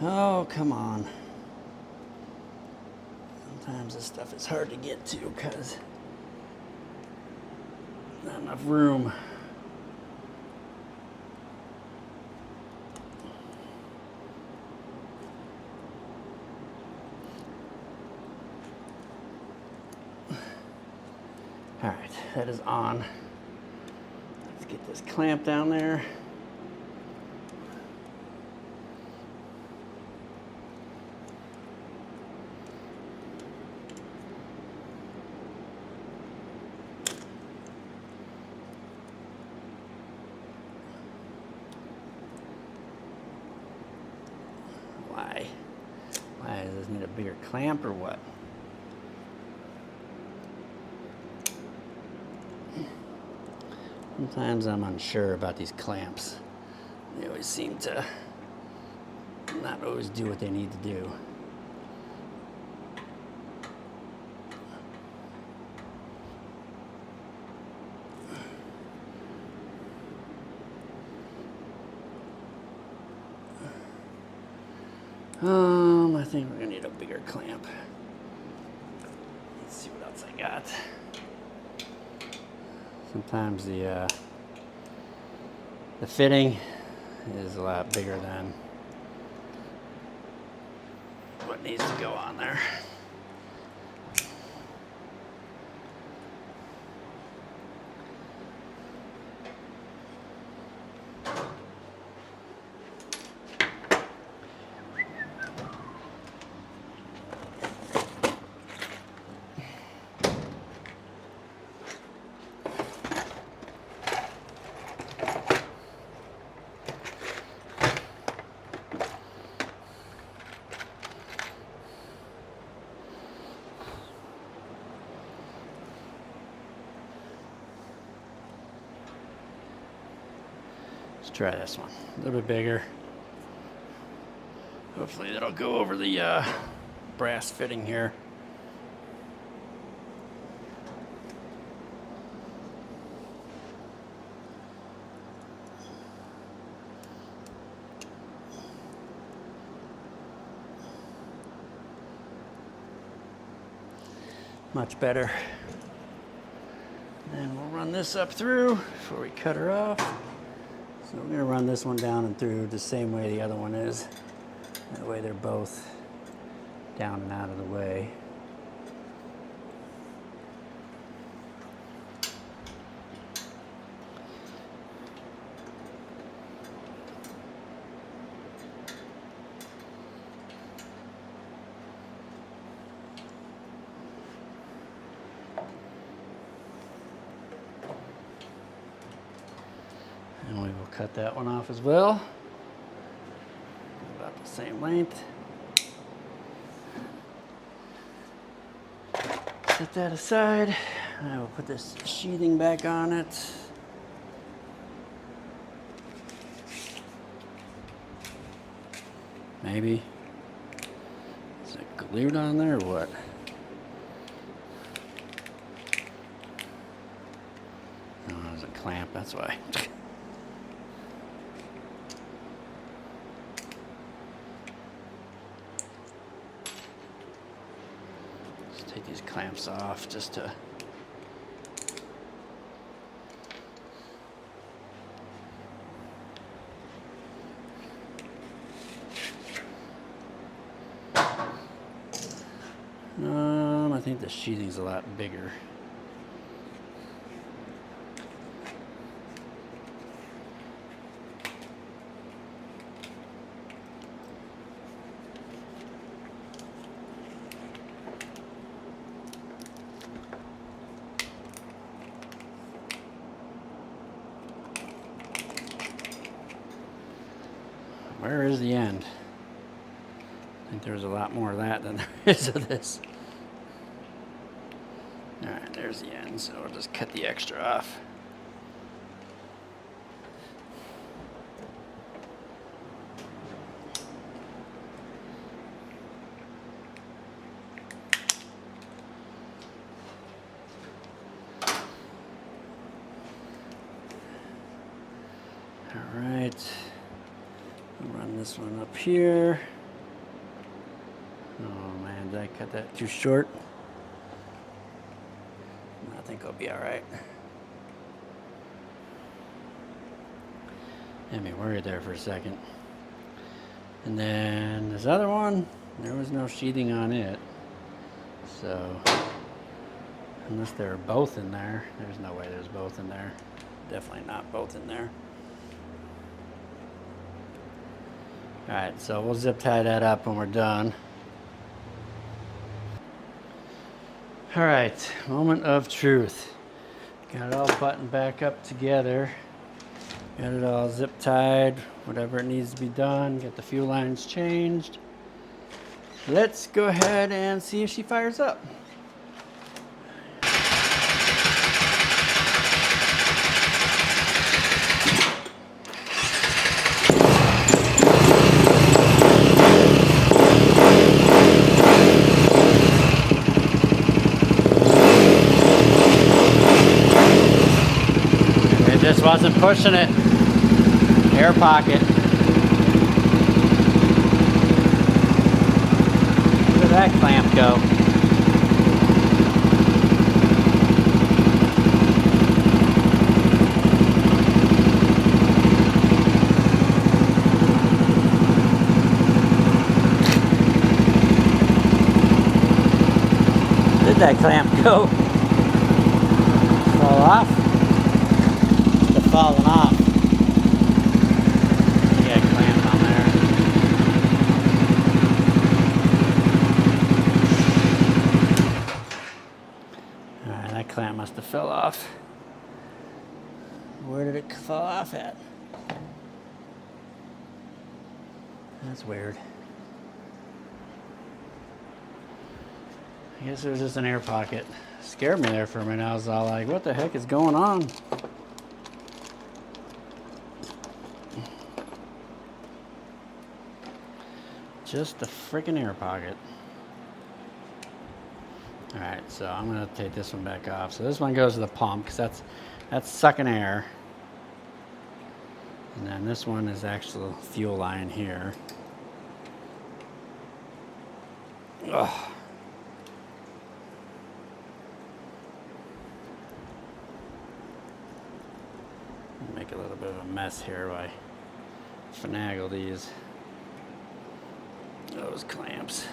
Speaker 1: Oh, come on. Sometimes this stuff is hard to get to because not enough room. All right, that is on. Let's get this clamp down there. Why does this need a bigger clamp or what? Sometimes I'm unsure about these clamps. They always seem to not always do what they need to do. I think we're gonna need a bigger clamp. Let's see what else I got. Sometimes the fitting is a lot bigger than what needs to go on there. Let's try this one, a little bit bigger. Hopefully that'll go over the brass fitting here. Much better. And we'll run this up through before we cut her off. So we're gonna run this one down and through the same way the other one is. That way they're both down and out of the way. And we will cut that one off as well. About the same length. Set that aside. I will put this sheathing back on it. Maybe. Is it glued on there or what? Oh, there's a clamp, that's why. Take these clamps off just to I think the sheathing's a lot bigger. Where is the end? I think there's a lot more of that than there is of this. All right, there's the end, so we'll just cut the extra off. All right. Run this one up here. Oh man, did I cut that too short? I think I'll be all right. Had me worried there for a second. And then this other one, there was no sheathing on it. So, unless they're both in there, there's no way there's both in there. Definitely not both in there. All right, so we'll zip tie that up when we're done. All right, moment of truth. Got it all buttoned back up together. Got it all zip tied, whatever it needs to be done. Get the fuel lines changed. Let's go ahead and see if she fires up. Just wasn't pushing it. Air pocket. that clamp go? Did that clamp go? Fall off? It's falling off. You got a clamp on there. Alright, that clamp must have fell off. Where did it fall off at? That's weird. I guess it was just an air pocket. Scared me there for a minute. I was all like, what the heck is going on? Just a freaking air pocket. Alright, so I'm going to take this one back off. So this one goes to the pump because that's sucking air. And then this one is actual fuel line here. Ugh. Make a little bit of a mess here while I finagle those clamps.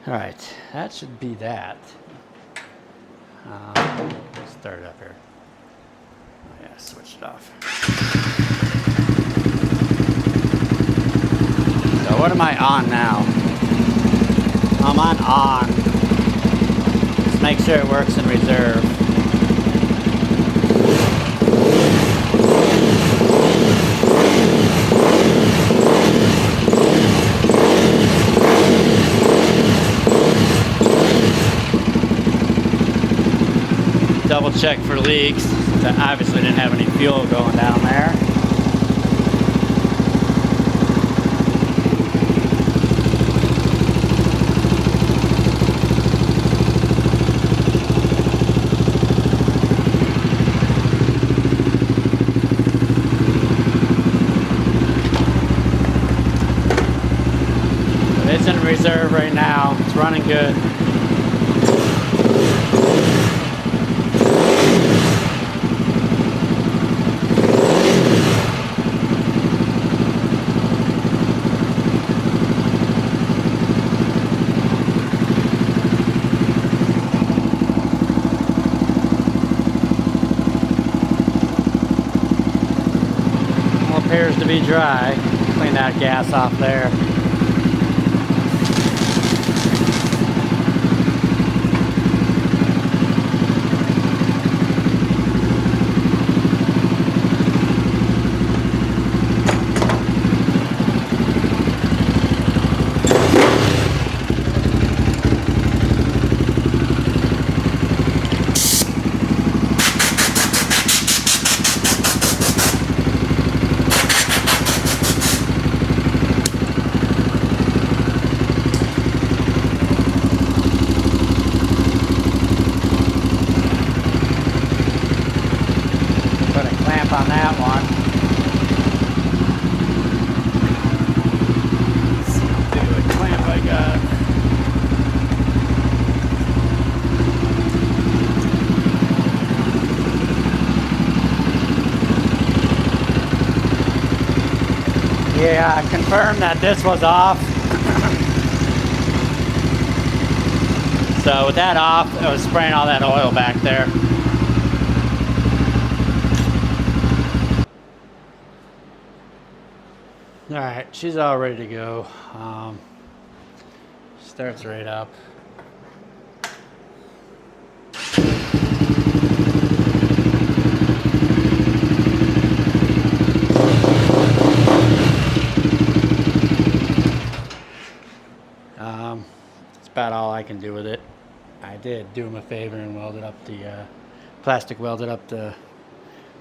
Speaker 1: All right, that should be that. Start it up here. Oh yeah, switch it off. So what am I on now? I'm on. Just make sure it works in reserve. Double check for leaks. I obviously didn't have any fuel going down there. But it's in reserve right now. It's running good. Appears to be dry. Clean that gas off there. On that one. Let's see how big of a clamp I got. Yeah, I confirmed that this was off. So with that off, it was spraying all that oil back there. All right, she's all ready to go. Starts right up. That's about all I can do with it. I did do him a favor and welded up the plastic welded up the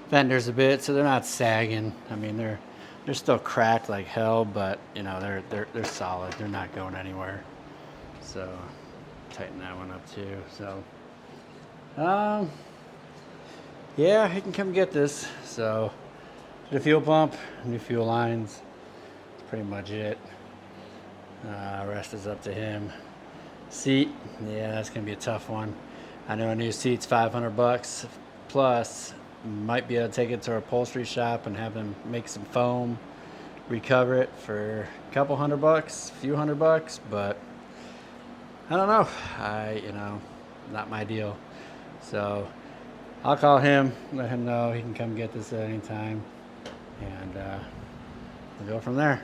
Speaker 1: fenders a bit, so they're not sagging. I mean, they're still cracked like hell, but you know, they're solid. They're not going anywhere. So tighten that one up too. So yeah, he can come get this. So the fuel pump, new fuel lines, that's pretty much it. Rest is up to him. Seat, yeah, that's gonna be a tough one. I know a new seat's $500 plus. Might be able to take it to our upholstery shop and have them make some foam, recover it for a couple $100, a few $100, but I don't know. You know, not my deal. So I'll call him, let him know he can come get this at any time, and we'll go from there.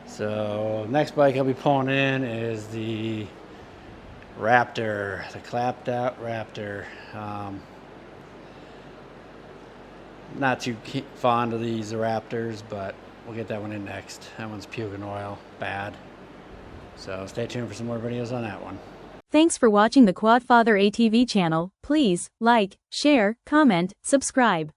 Speaker 1: So next bike I'll be pulling in is the Raptor, the clapped out Raptor. Not too fond of these Raptors, but we'll get that one in next. That one's puking oil, bad. So stay tuned for some more videos on that one.
Speaker 2: Thanks for watching the Quadfather ATV channel. Please like, share, comment, subscribe.